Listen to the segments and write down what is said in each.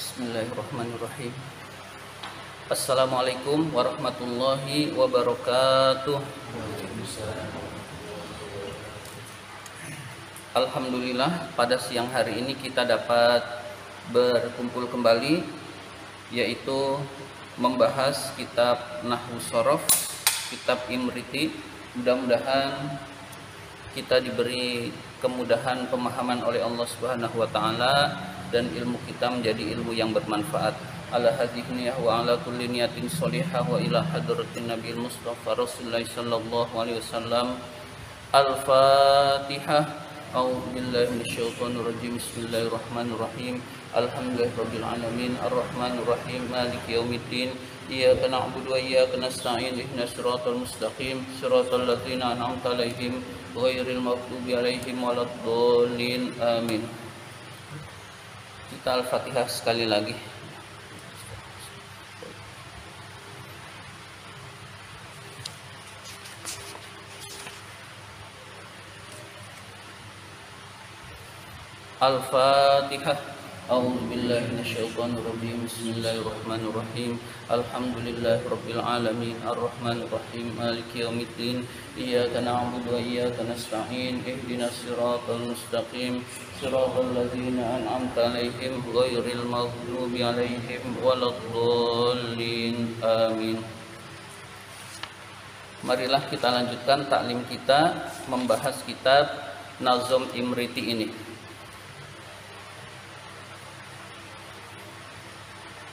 Bismillahirrahmanirrahim. Assalamualaikum warahmatullahi wabarakatuh. Alhamdulillah, pada siang hari ini kita dapat berkumpul kembali, yaitu membahas kitab Nahwu Shorof, kitab Imriti. Mudah-mudahan kita diberi kemudahan pemahaman oleh Allah Subhanahu wa taala dan ilmu kita menjadi ilmu yang bermanfaat. Ala hadhihi niyah wa ala kulli niyatin sholihah wa ila hadratin nabiyil mustafa Rasulullah sallallahu alaihi wasallam. Al-Fatihah. A'udzu billahi minasyaitonir rajim. Bismillahirrahmanirrahim. Alhamdulillahirabbil alamin arrahmanir rahim maliki yaumiddin. Iyyaka na'budu wa iyyaka nasta'in ihdinas siratal mustaqim siratal ladzina an'amta 'alaihim ghairil maghdubi 'alaihim waladdallin. Amin. Kita Al-Fatihah sekali lagi. Al-Fatihah. A'udzu billahi minasyaitonir rajim. Bismillahirrahmanirrahim. Alhamdulillahirabbil alamin arrahmanir rahim maliki yaumiddin. Iyyaka na'budu wa iyyaka nasta'in ihdinas siratal mustaqim siratal ladzina an'amta 'alaihim ghairil maghdubi 'alaihim waladdallin. Amin. Marilah kita lanjutkan taklim kita membahas kitab Nazm Imriti ini.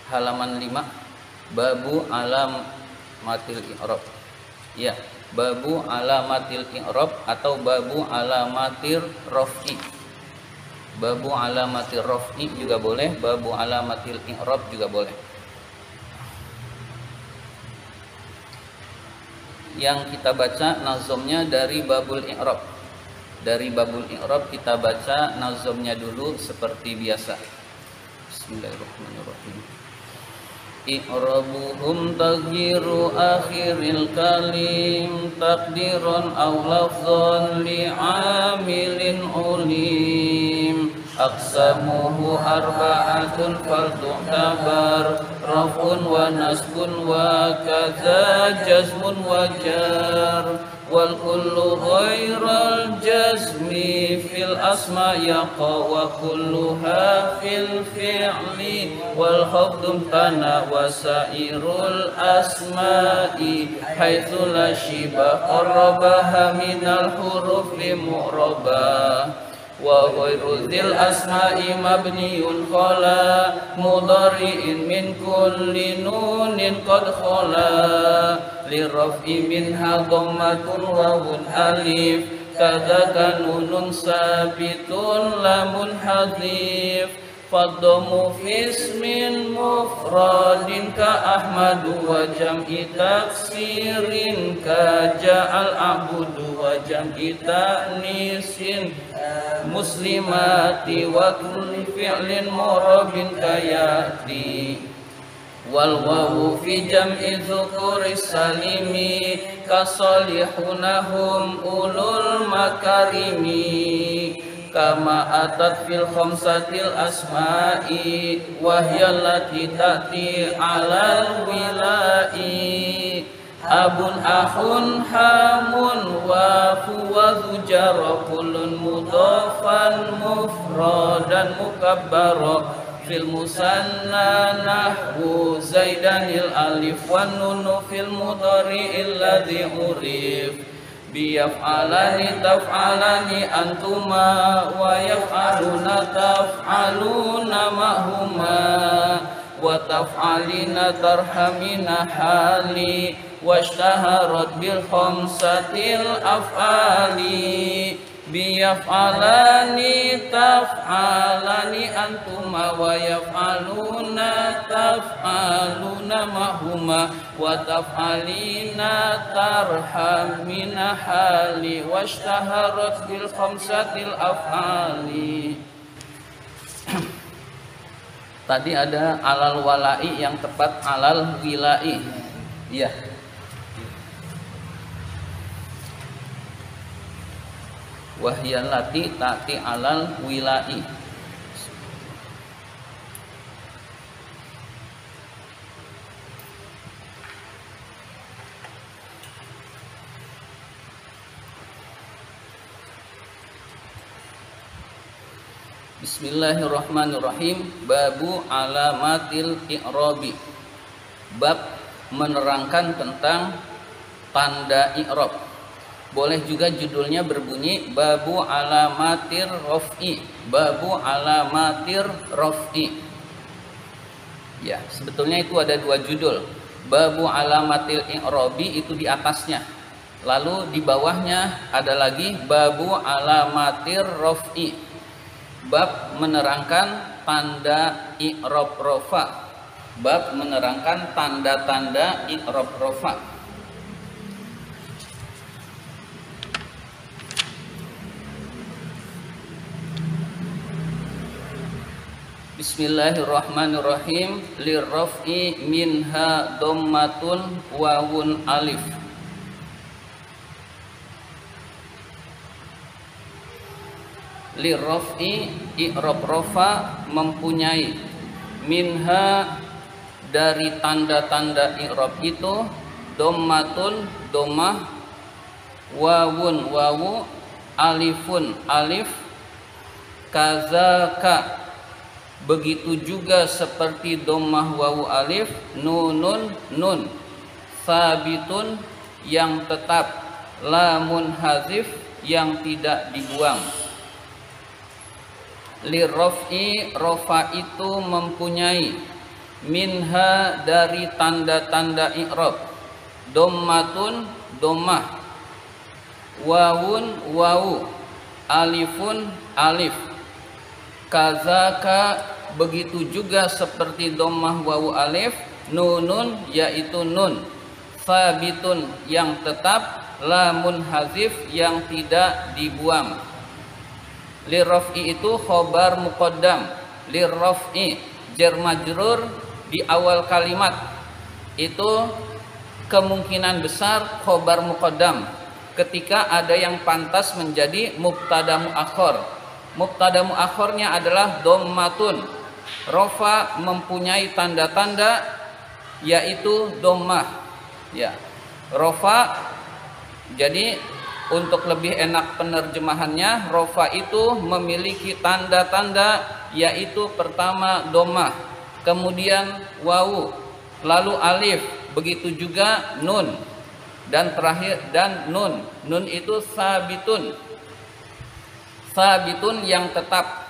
Halaman 5, babu alamatil i'rab. Ya, babu alamatil i'rab atau babu alamatir raf'i. Babu alamatir raf'i juga boleh, babu alamatil i'rab juga boleh. Yang kita baca nazomnya dari babul i'rab. Dari babul i'rab kita baca nazomnya dulu seperti biasa. Bismillahirrahmanirrahim. I'rabuhum taghyiru akhiril kalim takdiran aw lafzan li'amilin ulim aqsamuhu arba'atun faltu'tabar raf'un wa nasbun wa kadza jazmun wa jar wal kullu ghairal jazmi fil asma yaqa wa kulluha fil fi'li wal khafdum kana wa sairul asma'i haitsu la shiba qarrabaha minal huruf li mu'rabah wa ghairu dzil asma'i mabniyun khala mudhari'in min kulli nunin qad khala liraf'i minha dhammatun wawun alif kadzaka nunun sabitun lamun hadhif fadhamu fi ismin mufradin ka ahmadu wa jam'i taksirin ka ja'al a'budu wa jam'i ta'nisin muslimati wa kulli fi'lin murabin kayati wal wawu fi jam'i dzukuris salimi kasalihunahum ulul makarimi kama atat fil khamsatil asma'i wa hiya allati ta'ti 'alal wila'i abun ahun hamun wa fuwadhu jara kullun mudhafan mufradan mukabbara fil musanna nahwu zaidanil alif wan nunu fil mudhari'il ladzi urif biyaf'alani taf'alani antuma wa yaf'aluna taf'aluna ma'huma wa taf'alina tarhamina hali washtaharat bil khamsatil af'ali biyaf'alani taf'alani antuma wa yaf'aluna taf'aluna ma'huma wa taf'alina tarhamina hali washtaharat bil khamsatil af'ali. Tadi ada alal walai, yang tepat alal wilai. Iya. wahyallati ta'ti alal wilai. Bismillahirrahmanirrahim. Babu alamatil i'rabi. Bab menerangkan tentang tanda i'rab. Boleh juga judulnya berbunyi Babu alamatir raf'i. Babu alamatir raf'i. Ya, sebetulnya itu ada dua judul. Babu alamatil i'rabi itu di atasnya. Lalu di bawahnya ada lagi Babu alamatir raf'i. Bab menerangkan tanda i'rab rafa. Bab menerangkan tanda-tanda i'rab rafa. Bismillahirrahmanirrahim. Lirraf'i minha dhammatun wawun alif. Lirraf'i i'rab rafa mempunyai minha dari tanda-tanda i'rab itu dhammatun dhammah, wawun wawu, alifun alif, kazaka begitu juga seperti dhammah wawu alif, nunun nun, sabitun yang tetap, lamun hazif yang tidak dibuang. Lirraf'i rafa itu mempunyai minha dari tanda-tanda i'rab dhammatun dhammah, wawun wawu, alifun alif, kazaka begitu juga seperti dhammah wawu alif, nunun yaitu nun, sabitun yang tetap, lamun hazif yang tidak dibuang. Lirraf'i itu khobar muqaddam. Lirraf'i jar majrur di awal kalimat itu kemungkinan besar khobar muqaddam ketika ada yang pantas menjadi mubtada muakhir. Mubtada muakhirnya adalah dhammatun. Rafa mempunyai tanda-tanda yaitu dhammah. Ya. Rafa, jadi untuk lebih enak penerjemahannya, rafa itu memiliki tanda-tanda yaitu pertama dhammah, kemudian wawu, lalu alif, begitu juga nun, dan terakhir dan nun. Nun itu sabitun. Sabitun yang tetap,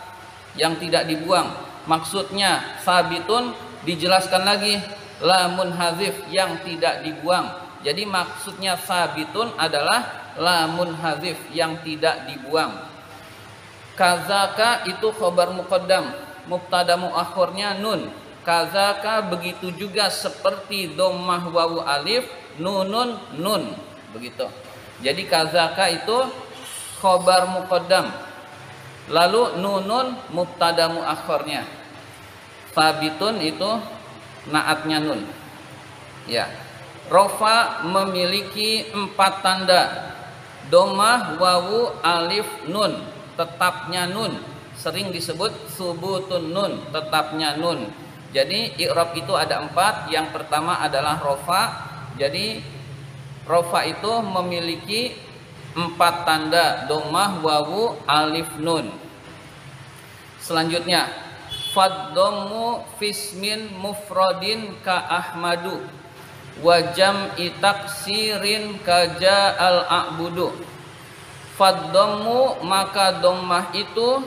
yang tidak dibuang. Maksudnya sabitun dijelaskan lagi, lamun hazif yang tidak dibuang. Jadi maksudnya sabitun adalah lamun hazif yang tidak dibuang. Kazaka itu khobar muqaddam, mubtada muakhirnya nun. Kazaka begitu juga seperti dhammah wawu alif, nunun nun, begitu. Jadi kazaka itu khobar muqaddam, lalu nunun mubtada muakhirnya, sabitun itu naatnya nun. Ya, rafa memiliki 4 tanda. Dhammah, wawu, alif, nun, tetapnya nun, sering disebut subutun nun, tetapnya nun. Jadi i'rab itu ada 4. Yang pertama adalah rafa. Jadi rafa itu memiliki 4 tanda, dhammah, wawu, alif, nun. Selanjutnya fadhammu fismin mufradin ka ahmadu wa jam'i taksirin kaja al-a'budu. Fadhammu maka dhammah itu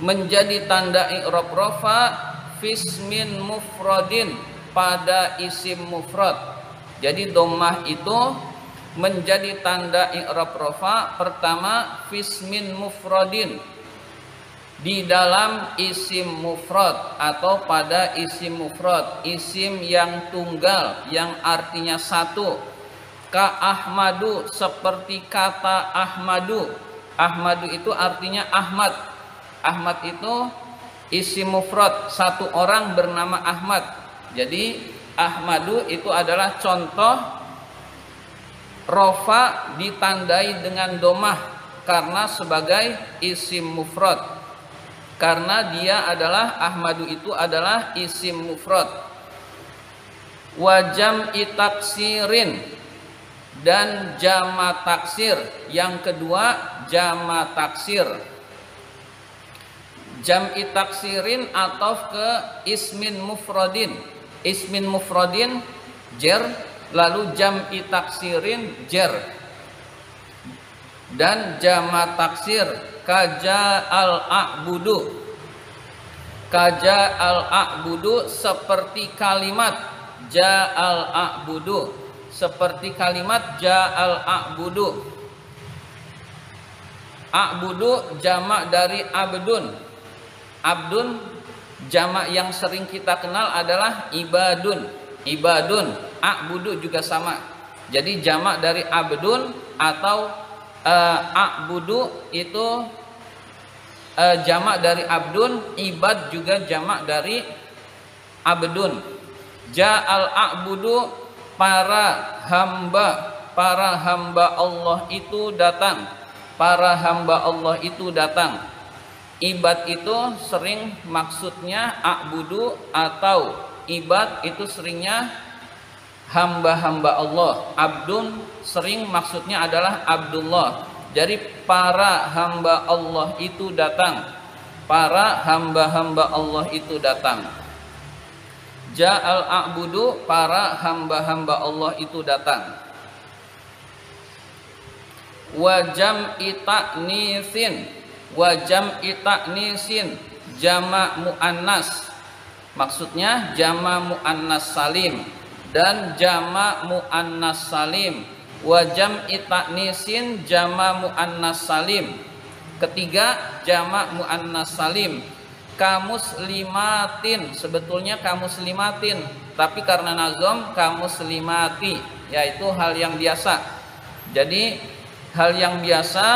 menjadi tanda i'rab rafa fismin mufradin pada isim mufrad. Jadi dhammah itu menjadi tanda i'rab rafa pertama fismin mufradin, di dalam isim mufrad atau pada isim mufrad, isim yang tunggal yang artinya satu. Ka ahmadu seperti kata ahmadu. Ahmadu itu artinya Ahmad. Ahmad itu isim mufrad, satu orang bernama Ahmad. Jadi ahmadu itu adalah contoh rafa ditandai dengan dhammah karena sebagai isim mufrad. Karena dia adalah ahmadu itu adalah isim mufrad. Wa jam'i taksirin dan jama taksir. Yang kedua jama taksir. Jam'i taksirin atof ke ismin mufradin. Ismin mufradin jer, lalu jam'i taksirin jer. Dan jama taksir kaja al-a'budu. Kaja al-a'budu seperti kalimat ja al-a'budu. Seperti kalimat ja al-a'budu. A'budu jamak dari abdun. Abdun jamak yang sering kita kenal adalah ibadun. Ibadun, a'budu juga sama. Jadi jamak dari abdun atau a'budu itu jamak dari abdun, ibad juga jamak dari abdun. Ja'al a'budu para hamba Allah itu datang. Para hamba Allah itu datang. Ibad itu sering maksudnya a'budu atau ibad itu seringnya hamba-hamba Allah. Abdun sering maksudnya adalah Abdullah. Jadi para hamba Allah itu datang. Para hamba-hamba Allah itu datang. Ja'al a'budu para hamba-hamba Allah itu datang. Wa jam'i ta'nisin. Wa jam'i ta'nisin jama' muannas. Maksudnya jama' muannas salim dan jama' muannas salim. Wa jam'i ta'nisin jama' muannas salim. Ketiga jama' muannas salim. Kamuslimatin, sebetulnya kamuslimatin, tapi karena nazom kamuslimati, yaitu hal yang biasa. Jadi hal yang biasa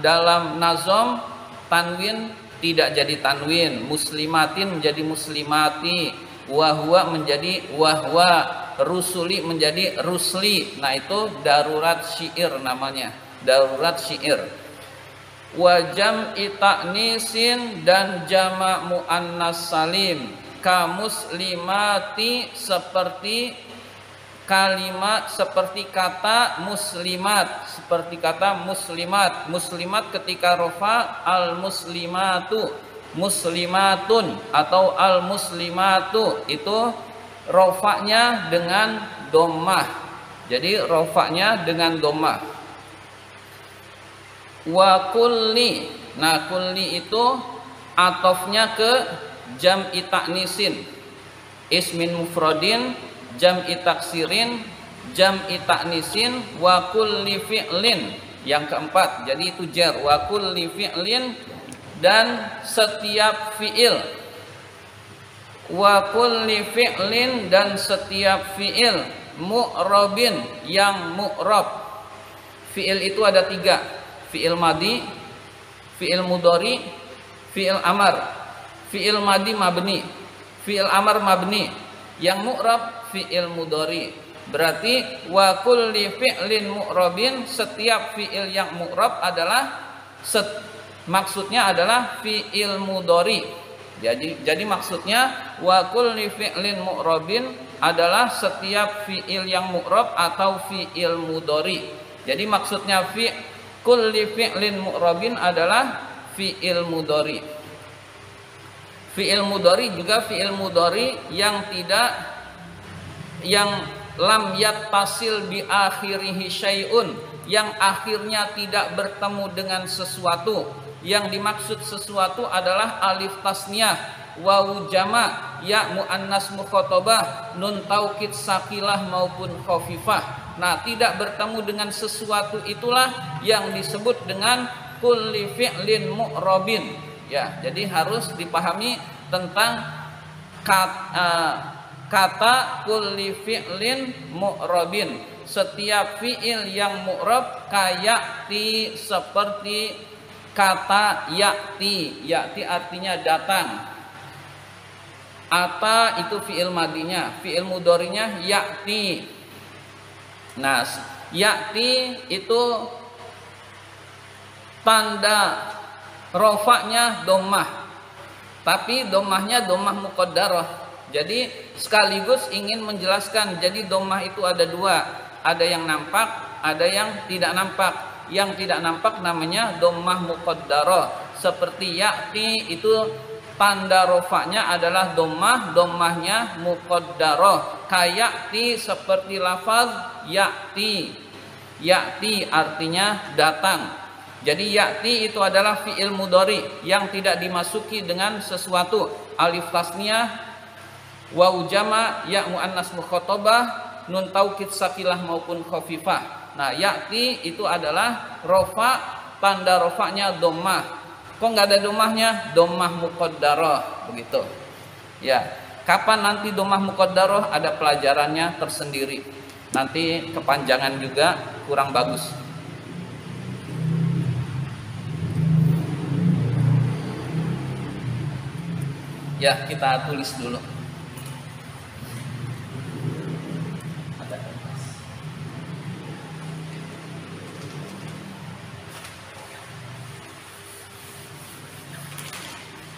dalam nazom tanwin tidak jadi tanwin, muslimatin menjadi muslimati, wahwa menjadi wahwa, rusuli menjadi rusli. Nah itu darurat syair namanya, darurat syair. Wa jam'i ta'nisin dan jama' muannas salim. Kamuslimati seperti kalimat, seperti kata muslimat, seperti kata muslimat. Muslimat ketika rofa al muslimatu, muslimatun atau al muslimatu itu rofanya dengan dhammah. Jadi rofanya dengan dhammah. Wa kulli, nah kulli itu atofnya ke jam'i ta'nisin, ismin mufradin, jam'i taksirin, jam'i ta'nisin, wa kulli fi'lin yang keempat. Jadi itu jar, wa kulli fi'lin dan setiap fi'il, wa kulli fi'lin dan setiap fi'il, mu'rabin yang mu'rab. Fi'il itu ada tiga, fi'il madi, fi'il mudhari, fi'il amar. Fi'il madi mabni, fi'il amar mabni, yang mu'rab fi'il mudhari. Berarti wa kulli fi'lin mu'rabin, setiap fi'il yang mu'rab adalah maksudnya adalah fi'il mudhari. Jadi maksudnya wa kulli fi'lin mu'rabin adalah setiap fi'il yang mu'rab atau fi'il mudhari. Jadi maksudnya kulli fi'lin mu'rabin adalah fi'il mudhari. Fi'il mudhari juga fi'il mudhari yang lam yattasil bi akhirihi syai'un, yang akhirnya tidak bertemu dengan sesuatu. Yang dimaksud sesuatu adalah alif tasniyah, wawu jama', ya muannas mukhatabah, nun taukid sakilah maupun khafifah. Nah, tidak bertemu dengan sesuatu itulah yang disebut dengan kulli fi'lin mu'rabin. Ya, jadi harus dipahami tentang kata kulli fi'lin mu'rabin. Setiap fi'il yang mu'rab kayati, seperti kata ya'ti. Ya'ti artinya datang. Ata itu fi'il madinya, fi'il mudharinya ya'ti. Nah, ya'ti itu tanda rofaknya dhammah, tapi dhammahnya dhammah muqaddarah. Jadi sekaligus ingin menjelaskan, jadi dhammah itu ada dua, ada yang nampak, ada yang tidak nampak. Yang tidak nampak namanya dhammah muqaddarah. Seperti ya'ti itu tanda rofaknya adalah dommah, dommahnya muqaddarah. Kayakti seperti lafaz yakti. Yakti artinya datang. Jadi yakti itu adalah fi'il mudhari yang tidak dimasuki dengan sesuatu. Alif tasniyah, waw jama, ya muannas mukhatabah, nun taukid sakilah maupun khafifah. Nah, yakti itu adalah rofa, tanda rofaknya dommah. Kok nggak ada domahnya? Domah muqaddarah, begitu. Ya, kapan nanti domah muqaddarah? Ada pelajarannya tersendiri. Nanti kepanjangan juga kurang bagus. Ya, kita tulis dulu.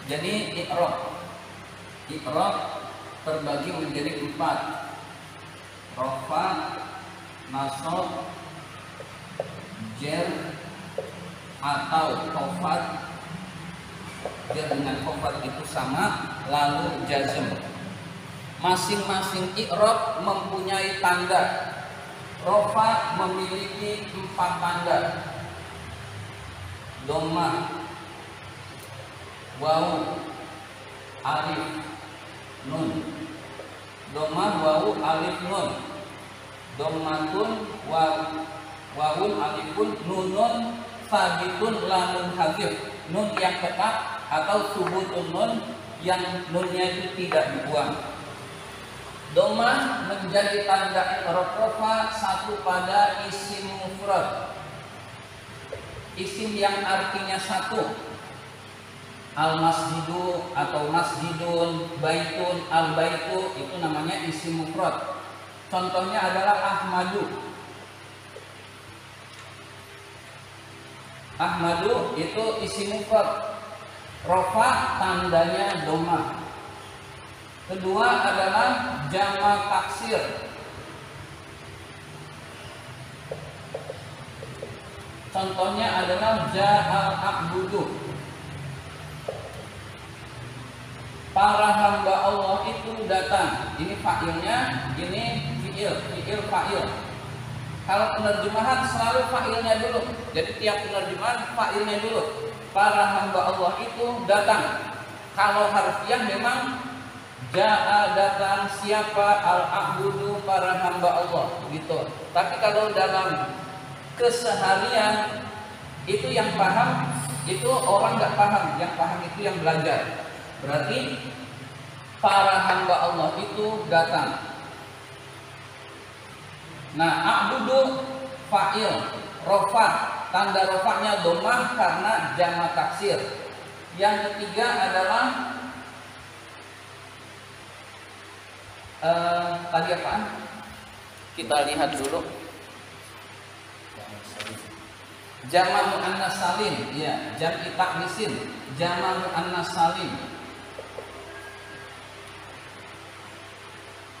Jadi i'rab terbagi menjadi 4. Rafa, nasab, jar atau khafat. Jar dengan khafat itu sama, lalu jazm. Masing-masing i'rab mempunyai tanda. Rafa memiliki 4 tanda. Dhammah, waw, alif, nun. Dhammah, waw, alif, nun. Dhammatun, wawun, alifun, nunun, sabitun, lamun hazif. Nun yang tetap atau subutun nun yang nunnya itu tidak dibuang. Dhammah menjadi tanda i'rab rafa satu pada isim mufrad. Isim yang artinya satu. Al-masjidu atau masjidun, baitun, al-baitu itu namanya isim mufrad. Contohnya adalah Ahmadu. Ahmadu itu isim mufrad. Rafa tandanya dhammah. Kedua adalah jama' taksir. Contohnya adalah ja'al abdudu. Para hamba Allah itu datang. Ini fa'ilnya, ini fi'il fa'il. Kalau penerjemahan selalu fa'ilnya dulu. Jadi tiap penerjemahan fa'ilnya dulu. Para hamba Allah itu datang. Kalau harfiah memang ja'a datang siapa, al-abdudu para hamba Allah gitu. Tapi kalau dalam keseharian itu yang paham, itu orang nggak paham. Yang paham itu yang belajar. Berarti para hamba Allah itu datang. Nah, a'budu fa'il, rofa, tanda rofanya dhammah karena jama' taksir. Yang ketiga adalah tadi apaan? Kita lihat dulu. Jama' muannas salim, ya, jam'i taknisin, jama' muannas salim.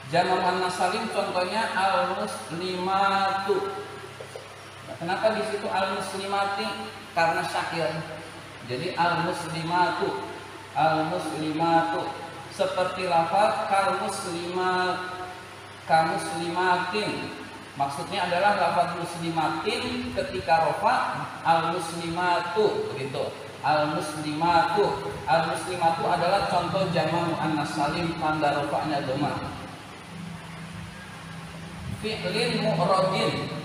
Jama' muannas salim contohnya al-muslimatu. Nah, kenapa di situ al-muslimati? Karena syair. Jadi al-muslimatu, al-muslimatu seperti lafaz muslimatin. Maksudnya adalah lafaz muslimatin ketika rafa al-muslimatu begitu. Al-muslimatu. Al-muslimatu adalah contoh jama' muannas salim tanda rafa'nya dhammah. Fi'lin mu'rabin,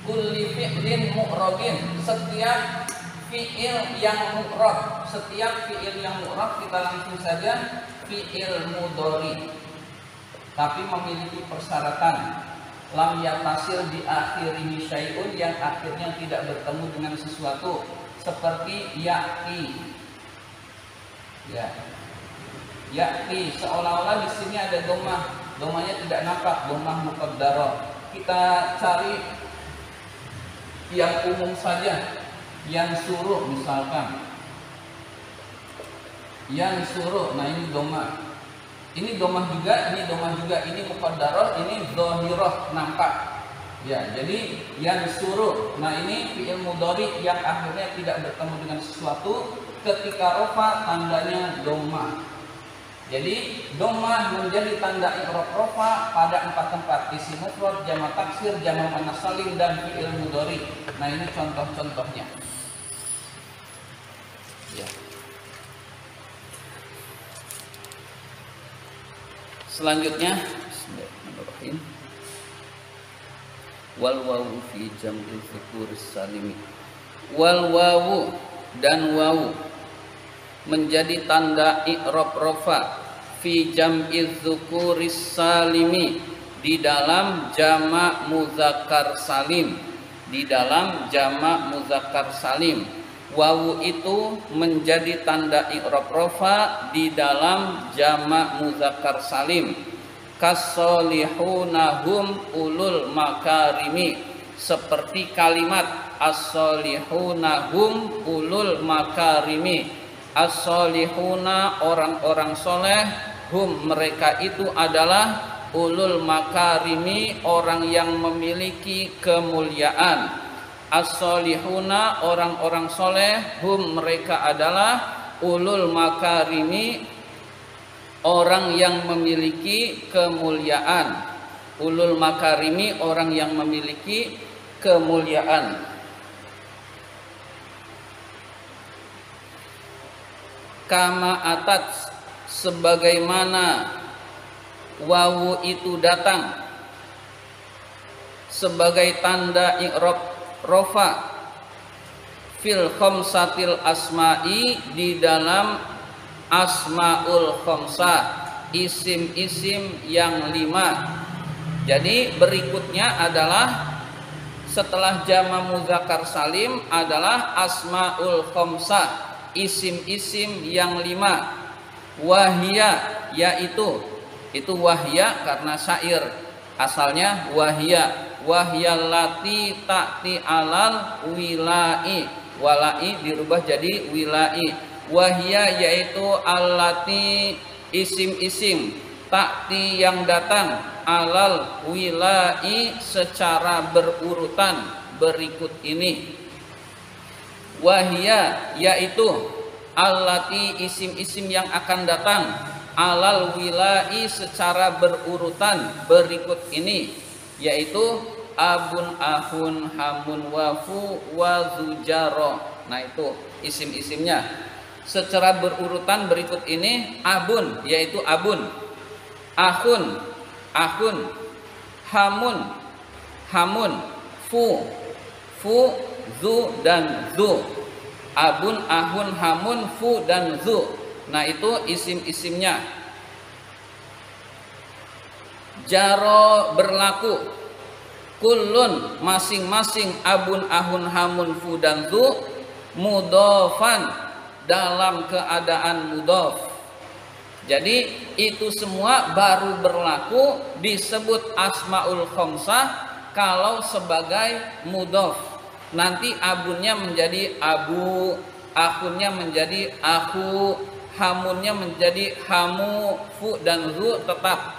kulli fi'lin mu'rabin, setiap fi'il yang mu'rab, setiap fi'il yang mu'rab kita langsung saja fi'il mudhari, tapi memiliki persyaratan. Lam yatasir di akhirihi syai'un, yang akhirnya tidak bertemu dengan sesuatu, seperti ya'ti. Ya. Ya'ti seolah-olah di sini ada dhammah. Dhammahnya tidak nampak, dhammah muqaddarah. Kita cari yang umum saja, yang suruh misalkan. Yang suruh, nah ini dhammah. Ini dhammah juga, ini dhammah juga, ini muqaddarah, ini dhahirah nampak. Ya, jadi yang suruh. Nah, ini fi'il mudhari yang akhirnya tidak bertemu dengan sesuatu, Ketika rofa tandanya doma. Jadi doma menjadi tanda i'rab rofa pada 4 tempat: isim mufrad, jamak taksir, jamak muannats salim, dan fi'il mudhari. Nah, ini contoh-contohnya. Ya. Selanjutnya, bismillahirrahmanirrahim. Wal wawu fi jam'il dzukuris salimi. Wal wawu dan wawu menjadi tanda i'rab rofa fi jam'iz dzukuris salimi, di dalam jamak muzakkar salim. Di dalam jamak muzakkar salim, wawu itu menjadi tanda i'rab rofa di dalam jamak muzakkar salim. Kasolihuna hum ulul makarimi, seperti kalimat as-solihuna hum ulul makarimi. As-solihuna orang-orang soleh, hum mereka itu adalah ulul makarimi orang yang memiliki kemuliaan. As-solihuna orang-orang soleh, hum mereka adalah ulul makarimi orang yang memiliki kemuliaan. Ulul makarimi orang yang memiliki kemuliaan. Kama atat, sebagaimana wawu itu datang sebagai tanda i'rab rofa fil khamsatil asma'i, di dalam asmaul khamsah, isim-isim yang 5. Jadi berikutnya adalah setelah jamak muzakkar salim adalah asmaul khamsah, isim-isim yang 5. Wahya, yaitu wahya karena syair, asalnya wahya. Wahyallati ta'ti alal wilai, walai dirubah jadi wilai. Wahya yaitu allati isim-isim, ta'ti yang datang, alal wilai secara berurutan berikut ini. Wahya yaitu allati isim-isim yang akan datang, alal wilai secara berurutan berikut ini, yaitu abun, ahun, hamun, wafu, wazujaro. Nah, itu isim-isimnya secara berurutan berikut ini. Abun yaitu abun, ahun, ahun, hamun, hamun, fu, zu dan zu. Abun, ahun, hamun, fu dan zu. Nah, itu isim-isimnya. Jaro berlaku, kullun masing-masing, abun, ahun, hamun, fu dan zu, mudhofan dalam keadaan mudhof. Jadi itu semua baru berlaku disebut asmaul khamsah kalau sebagai mudhof. Nanti abunnya menjadi abu, ahunnya menjadi aku, hamunnya menjadi hamu, fu dan zu tetap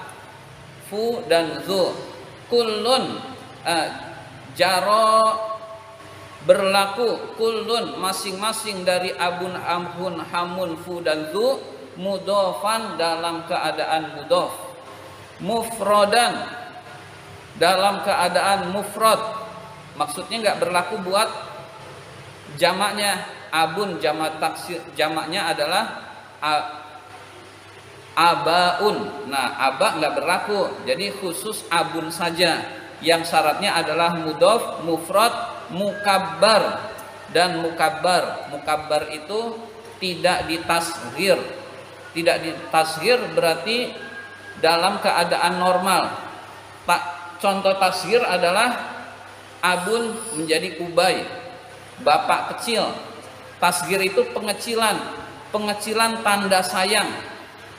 fu dan zu. Kullun jaro berlaku, kullun masing-masing dari abun, ahun, hamun, fu dan zu, mudhofan dalam keadaan mudhof. Mufrodan dalam keadaan mufrad. Maksudnya nggak berlaku buat jamaknya. Abun jamak taksir, jamaknya adalah abaun. Nah, aba nggak berlaku, jadi khusus abun saja. Yang syaratnya adalah mudhof, mufrad, mukabbar dan mukabbar. Mukabbar itu tidak ditashghir. Tidak ditashghir berarti dalam keadaan normal. Contoh tashghir adalah abun menjadi ubay, bapak kecil. Tasghir itu pengecilan, pengecilan tanda sayang.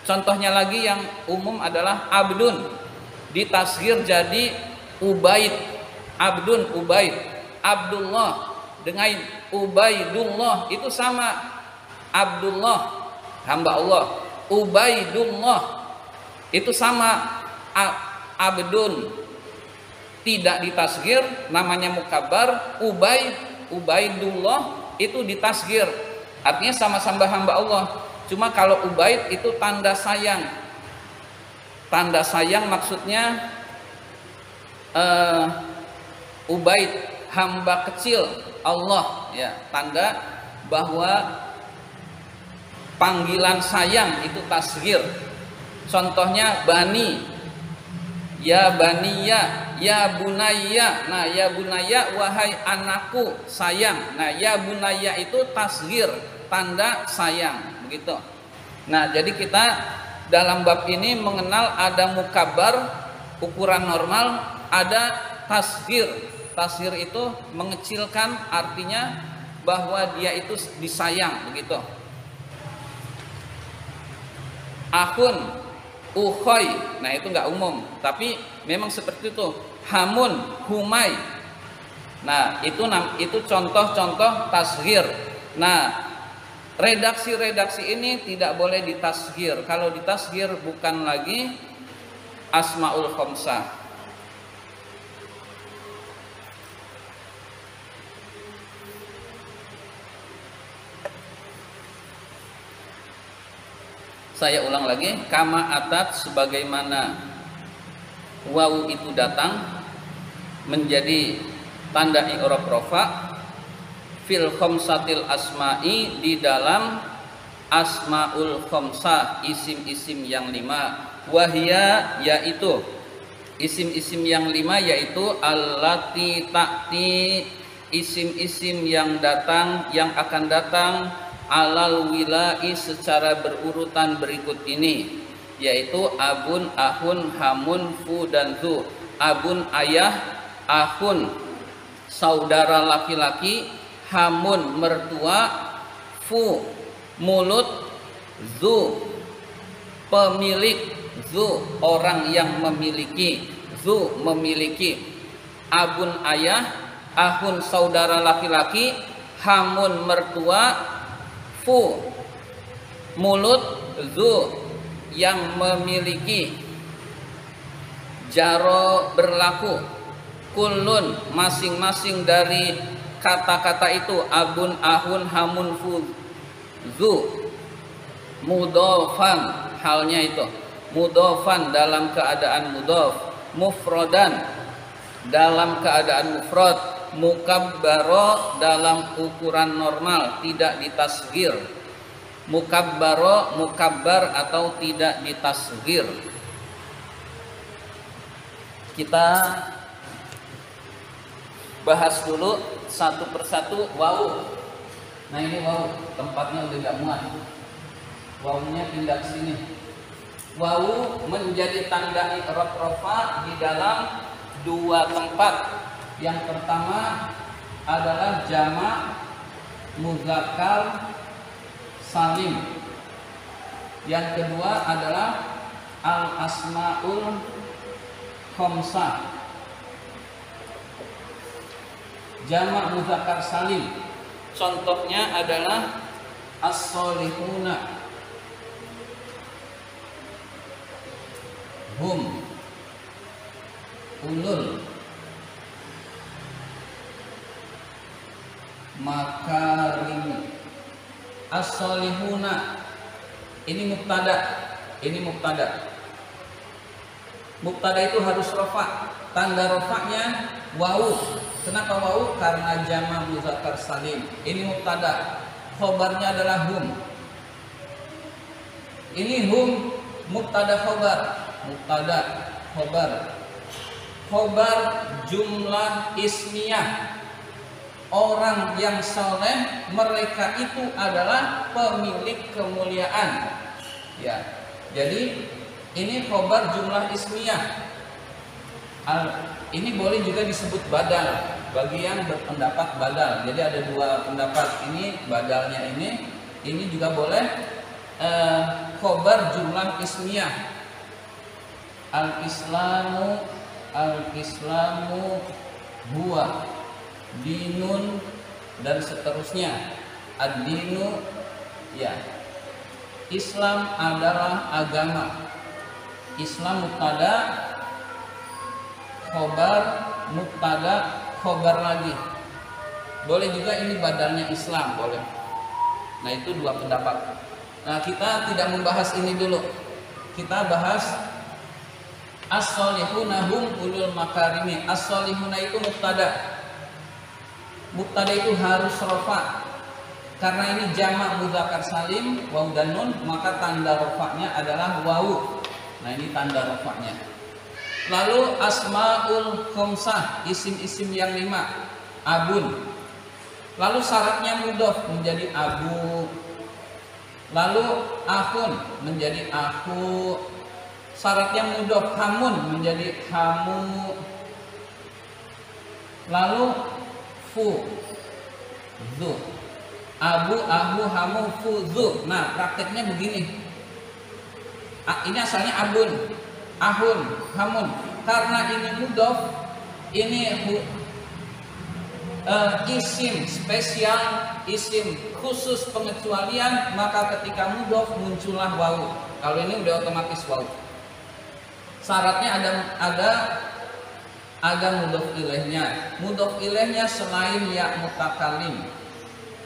Contohnya lagi yang umum adalah abdun, ditasghir jadi ubaid. Abdun, ubaid. Abdullah dengan ubaidullah itu sama. Abdullah hamba Allah, ubaidullah itu sama. Abdun tidak ditasghir namanya mukabbar, ubaidullah itu ditasghir artinya sama-sama hamba Allah. Cuma kalau Ubaid itu tanda sayang. Tanda sayang maksudnya Ubaid hamba kecil Allah, ya, tanda bahwa panggilan sayang itu tasghir. Contohnya bani, ya baniya, ya bunayya. Nah, ya bunayya wahai anakku sayang. Nah, ya bunayya itu tasghir, tanda sayang, begitu. Nah, jadi kita dalam bab ini mengenal ada mukabbar ukuran normal, ada tasghir. Tasghir itu mengecilkan, artinya bahwa dia itu disayang, begitu. Akhun, ukhoy, nah itu nggak umum, tapi memang seperti itu. Hamun, humay, nah itu contoh-contoh tasghir. Nah, redaksi-redaksi ini tidak boleh ditasghir. Kalau ditasghir bukan lagi asmaul khamsah. Saya ulang lagi, kama atat, sebagaimana wawu itu datang menjadi tanda i'rab rafa fil khamsatil asma'i, di dalam asmaul khamsah, isim-isim yang 5. Wahia, yaitu isim-isim yang 5, yaitu allati ta'ti, isim-isim yang datang, yang akan datang alal wilai secara berurutan berikut ini, yaitu abun, ahun, hamun, fu, dan zu. Abun ayah, ahun saudara laki-laki, hamun mertua, fu mulut, zu pemilik, zu orang yang memiliki, zu memiliki. Abun ayah, ahun saudara laki-laki, hamun mertua, fu mulut, zu yang memiliki. Jaro berlaku, kullun masing-masing dari kata-kata itu, abun, ahun, hamun, fu, zu, mudhofan, halnya itu mudhofan dalam keadaan mudhof, mufrodan dalam keadaan mufrad, mukabbaro dalam ukuran normal, tidak ditasghir. Mukabbaro, mukabbar atau tidak ditasghir. Kita bahas dulu satu persatu wawu. Nah, ini wawu, tempatnya udah gak muat. Wawunya pindah ke sini. Wawu menjadi tanda i'rab rafa di dalam dua tempat. Yang pertama adalah jamak mudzakkar salim. Yang kedua adalah al asmaul khamsah. Jamak mudzakkar salim, contohnya adalah as-solihuna, hum, ulul, makarim. As-solihuna ini mubtada, ini mubtada. Mubtada itu harus rafa, tanda rafanya wawu. Kenapa wawu? Karena jamak mudzakkar salim. Ini mubtada, khobarnya adalah hum. Ini hum, mubtada khobar, mubtada khobar. Khobar jumlah ismiyah, orang yang saleh, mereka itu adalah pemilik kemuliaan. Ya, jadi ini khobar jumlah ismiyah. Ini boleh juga disebut badal bagi yang berpendapat badal. Jadi ada dua pendapat, ini badalnya ini juga boleh khobar jumlah ismiyah. Al-Islamu huwa dinun dan seterusnya. Ad-dinu, ya, Islam adalah agama. Islam mubtada, khobar, mubtada, khobar lagi. Boleh juga ini badalnya Islam, boleh. Nah, itu dua pendapat. Nah, kita tidak membahas ini dulu. Kita bahas as-solihuna hum ulul makarimi. As-solihuna itu mubtada. Mubtada itu harus rafa. Karena ini jamak mudzakkar salim waw dan nun, maka tanda rafa'nya adalah wawu. Nah, ini tanda rafa'nya. Lalu asmaul khamsah, isim-isim yang 5, abun. Lalu syaratnya mudhof menjadi abu. Lalu akhun menjadi aku. Syaratnya mudhof hamun menjadi hamu. Lalu fu, zu. Abu, ahu, hamu, fu, zu. Nah, prakteknya begini. Ini asalnya abun, ahun, hamun. Karena ini mudhof, ini isim spesial, isim khusus pengecualian, maka ketika mudhof muncullah wawu. Kalau ini udah otomatis wawu. Syaratnya ada mudhof ilaihnya. Mudhof ilaihnya selain ya mutakalim.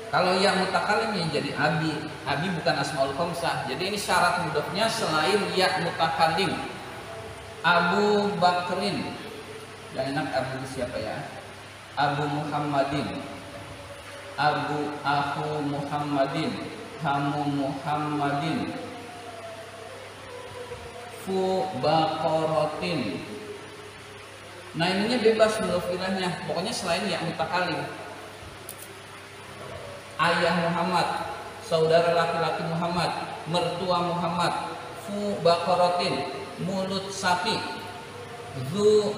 Kalau ya mutakalim yang jadi abi. Abi bukan asmaul khamsah. Jadi ini syarat mudhofnya selain ya mutakalim. Abu Bakrin. Yang enak Abu siapa ya? Abu Muhammadin. Aku Muhammadin. Hamu Muhammadin. Fu Baqaratin. Nah, ininya bebas mudhof ilaihnya. Pokoknya selain ya mutakalim. Ayah Muhammad, saudara laki-laki Muhammad, mertua Muhammad, fu baqaratin, mulut sapi, zu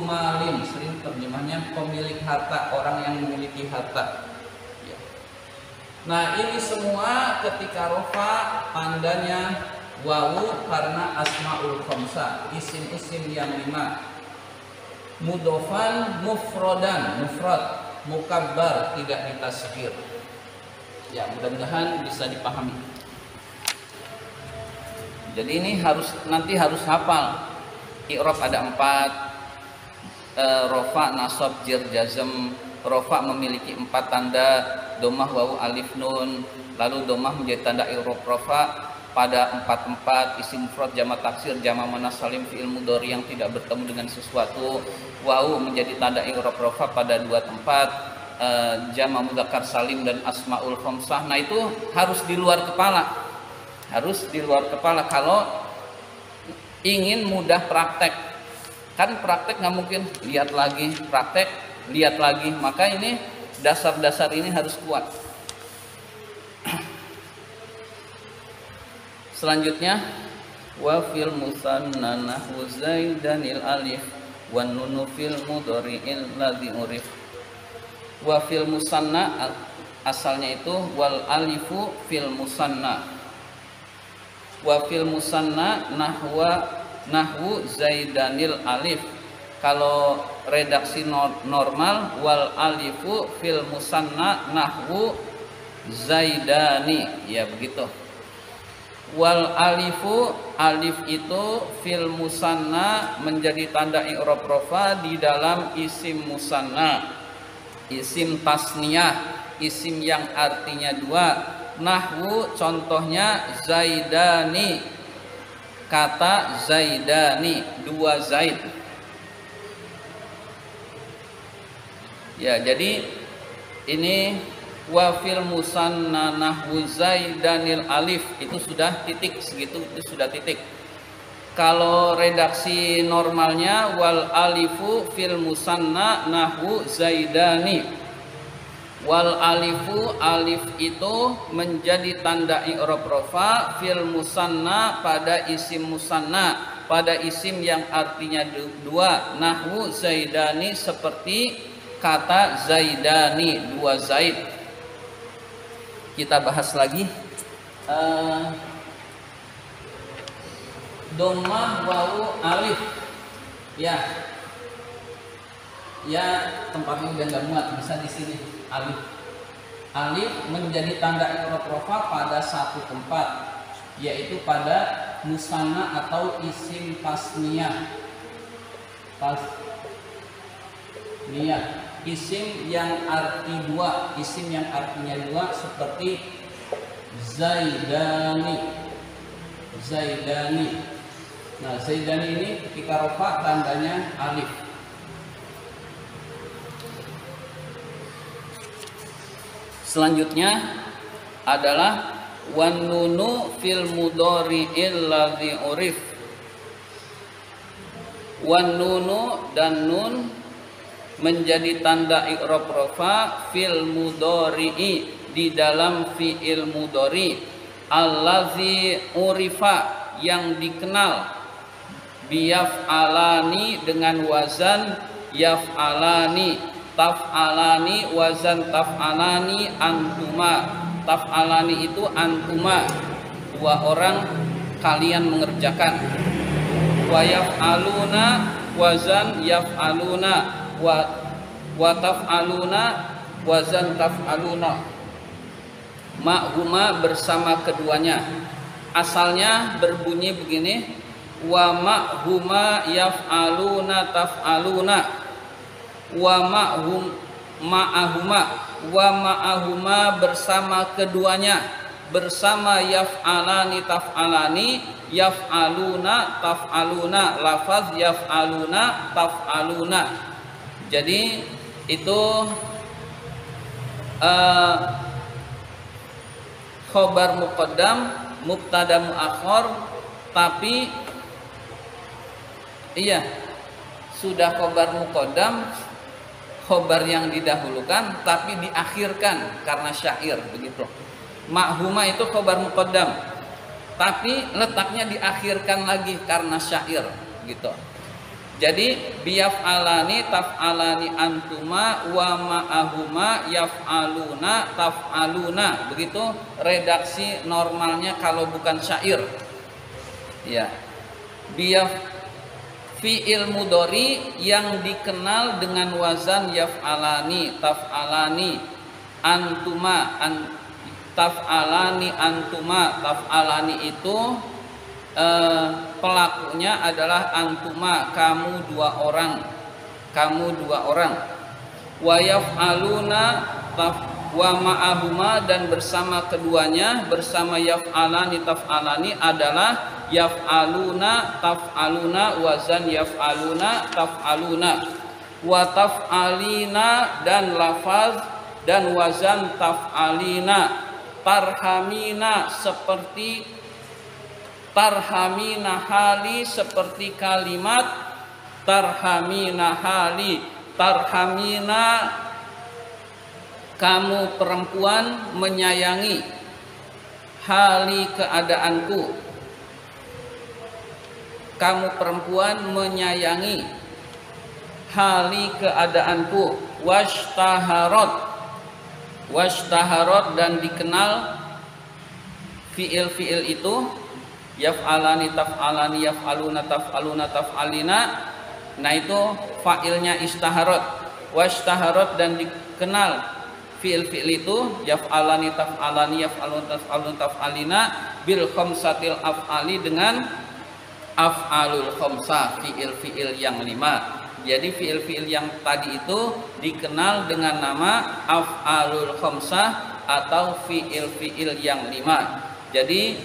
malin, sering terjemahnya pemilik harta, orang yang memiliki harta. Ya. Nah, ini semua ketika rofa tandanya wawu karena asmaul khamsah, isim-isim yang 5. Mudhofan mufrodan, mufrad, mukabbar, tidak ditasghir. Ya, mudah-mudahan bisa dipahami. Jadi ini nanti harus hafal. I'rab ada 4. Rofa, nasab, jar, jazm. Rofa memiliki 4 tanda, domah, wawu, alif, nun. Lalu domah menjadi tanda i'rab rofa pada 4 isim mufrad, jamak taksir, jamak muannas salim, fi'il mudhari yang tidak bertemu dengan sesuatu. Wawu menjadi tanda i'rab rofa pada 2 tempat, jamak mudzakkar salim dan asmaul khamsah. Nah, itu harus di luar kepala. Harus di luar kepala kalau ingin mudah praktek. Kan praktek nggak mungkin lihat lagi, praktek lihat lagi. Maka ini dasar-dasar ini harus kuat. Selanjutnya, wa fil musanna nahwu zaidanil alif wan nunu fil mudhari'il ladzi urif. Wa fil musanna asalnya itu wal alifu fil musanna. Wa fil musanna nahwu zaidanil alif. Kalau redaksi normal wal alifu fil musanna nahwu zaidani, ya begitu. Wal alifu, alif itu fil musanna menjadi tanda i'rab rafa di dalam isim musanna, isim tasniyah, isim yang artinya 2. Nahwu contohnya zaidani, kata zaidani, 2 zaid. Ya, jadi ini wa fil musanna nahwu zaidanil alif, itu sudah titik, segitu itu sudah titik. Kalau redaksi normalnya wal alifu fil musanna nahwu zaidani. Wal alifu, alif itu menjadi tanda i'rab rafa fil musanna pada isim musanna, pada isim yang artinya 2. Nahwu zaidani, seperti kata zaidani, 2 zaid. Kita bahas lagi domah wawu alif. Ya, tempatnya udah nggak muat, bisa di sini alif. Alif menjadi tanda i'rab rafa pada 1 tempat, yaitu pada musanna atau isim tasniyah. isim yang arti dua, isim yang artinya dua seperti Zaidani. Zaidani. Nah, Zaidani ini ketika rofa tandanya alif. Selanjutnya adalah wan nunu fil mudhari'il ladzi urif. Wan nunu dan nun menjadi tanda i'rab rafa fil mudhari'i di dalam fi'il mudhari allazi urifa yang dikenal biyaf'alani dengan wazan yaf'alani, taf'alani wazan taf'alani, antuma. Taf'alani itu antuma, dua orang kalian mengerjakan. Wa yaf'aluna wazan yaf'aluna, wa taf'aluna wazan taf'aluna. Ma'huma bersama keduanya. Asalnya berbunyi begini, wa ma'huma yaf'aluna taf'aluna, wa ma'ahuma, wa ma'ahuma bersama keduanya, bersama yaf'alani taf'alani, yaf'aluna taf'aluna, lafaz yaf'aluna taf'aluna. Jadi itu khobar muqaddam, mubtada muakhir, tapi iya sudah khobar muqaddam, khobar yang didahulukan tapi diakhirkan karena syair begitu. Ma'huma itu khobar muqaddam tapi letaknya diakhirkan lagi karena syair gitu. Jadi biyaf'alani taf'alani antuma wa ma'ahuma yaf'aluna taf'aluna. Begitu redaksi normalnya kalau bukan syair. Ya. Fi'il mudhari yang dikenal dengan wazan yaf'alani taf'alani antuma taf'alani antuma. Taf'alani itu pelakunya adalah antuma, kamu dua orang, kamu dua orang. Wa yaf'aluna wa ma'ahuma dan bersama keduanya, bersama yaf'alani taf'alani adalah yaf'aluna taf'aluna wazan yaf'aluna taf'aluna. Wa taf'alina dan lafaz dan wazan taf'alina. Tarhamina seperti tarhamina hali, seperti kalimat tarhamina hali. Tarhamina kamu perempuan menyayangi, hali keadaanku, kamu perempuan menyayangi, hali keadaanku. Washtaharot dan dikenal fiil-fiil itu yaf'alani taf'alani yaf'aluna taf'aluna taf'alina. Nah itu fa'ilnya istaharot. Washtaharot dan dikenal fiil-fiil itu yaf'alani taf'alani yaf'aluna taf'aluna taf'alina bil khamsatil af'ali dengan af'alul khamsah, fiil-fiil yang 5. Jadi fiil-fiil yang tadi itu dikenal dengan nama af'alul khamsah atau fiil-fiil yang 5. Jadi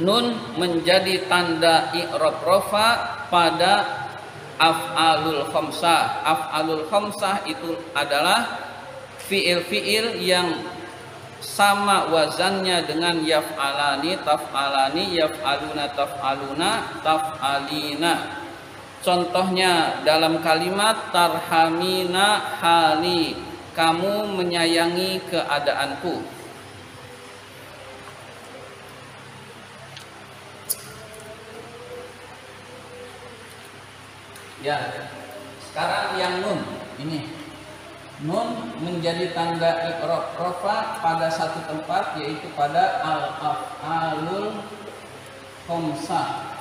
nun menjadi tanda i'rab rafa pada af'alul khamsah. Af'alul khamsah itu adalah fiil-fiil yang sama wazannya dengan yaf'alani taf'alani yaf'aluna taf'aluna taf'alina. Contohnya dalam kalimat tarhamina hali, kamu menyayangi keadaanku. Ya, sekarang yang nun ini. Nun menjadi tanda i'rab rafa pada satu tempat, yaitu pada al-af'alul khamsah.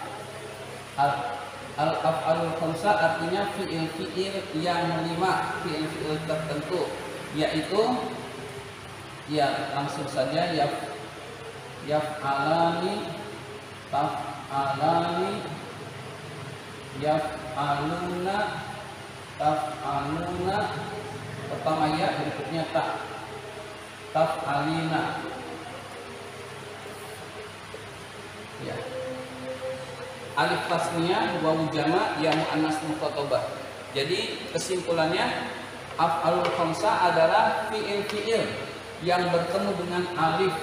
Al-af'alul khamsah artinya fiil-fiil yang 5, fiil-fiil tertentu, yaitu ya langsung saja yaf'alani taf'alani yaf'aluna taf'aluna, pertama ya, berikutnya ta, taf'alina. Ya. Alif tasniyah, wawu jama', ya muannas mukhatabah. Jadi kesimpulannya af'alul khamsah adalah fi'il-fi'il yang bertemu dengan alif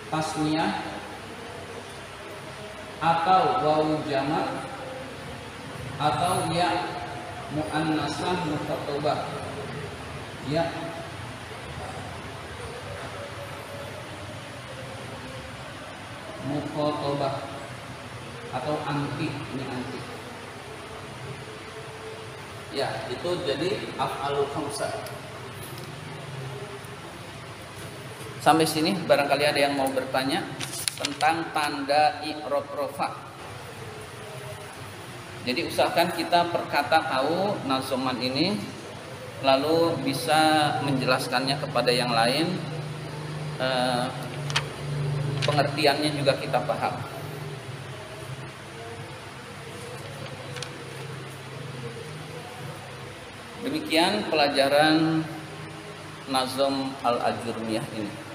tasniyah atau wawu jama' atau ya muannasah mukhatabah. Ya mukhatabah atau anti, ini anti. Ya, itu jadi af'alul khamsah. Sampai sini barangkali ada yang mau bertanya tentang tanda i'rab rafa. Jadi usahakan kita perkata tahu nazoman ini, lalu bisa menjelaskannya kepada yang lain, pengertiannya juga kita paham. Demikian pelajaran Nazom Al-Ajurmiyah ini.